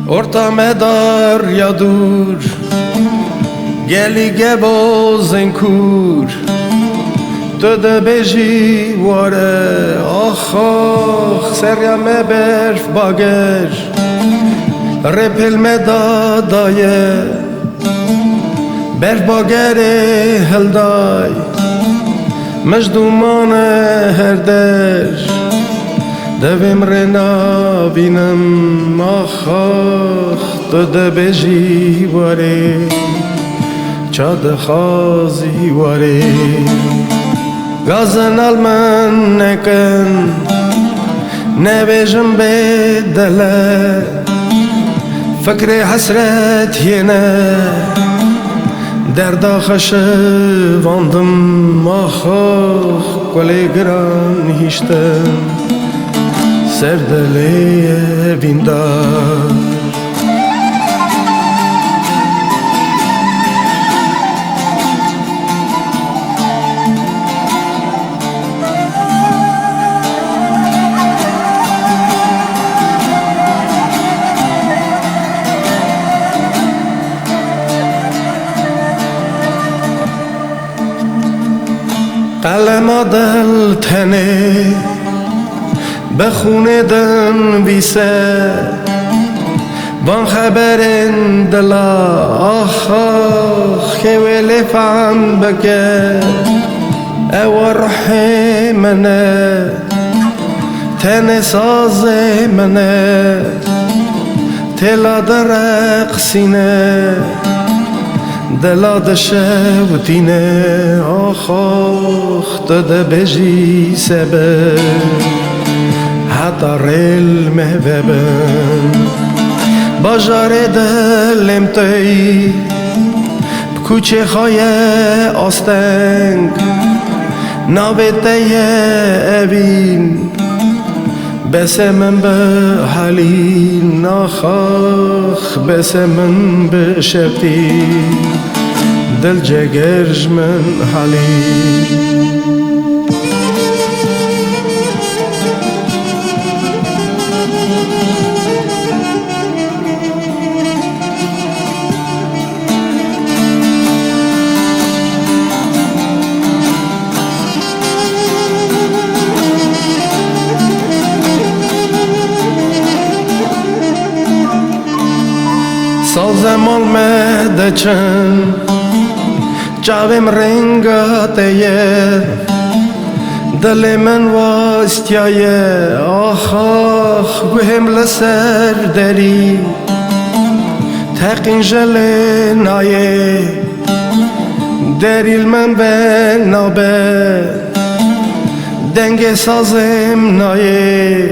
Orta dar ya dur Geli gebozên kur Tu dibêjî ware Ax ax serya me berf bager Rêpêl me da daye Berf bagerê hilday Mecdûmane her der Devêm rê nabînim Ax ax tu dibêjî warê Ça dixwazî warê Gazin al min nekin Nebêjim bêdele Fikrê hesret yêne Derda xeşivandim Ax ax kulê giran hîştim Ser dilê evîndar قلما دل تنه به خونه دن بیسه بان خبرن دلا آخ آخ که ولی فهم بکه او روح منه تن ساز منه تلا درق سینه دلا دشوتینه آخ آخ تو دبیجی سبب حتی ریل مهببن باجار دلم توی بکوچه خای آستنگ نابته اوین بسمن به حالین آخ آخ بسمن به شبتی دل جگرج من حالین سازمان مدچن جاویم رنگاتیه دل من واستیایه آخ آخ گوهم لسر دری تقین جل نایه دریل من به نابه دنگ سازم نایه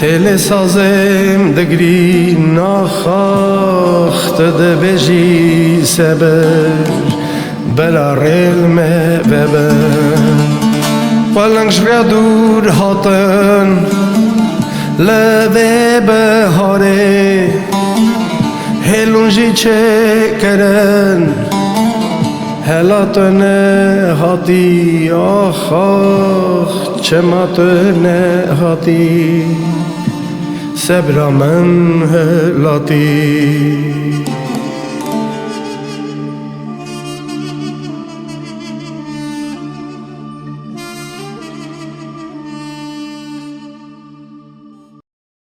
تل سازم دگری ناخاخت دبیجی سبر بلا ریل me وبن پلنگش را دور هاتن لبه بهاره هلونجی چه کرن هلاتن هاتی آخ آخ چماتن هاتی صبر من هلاتی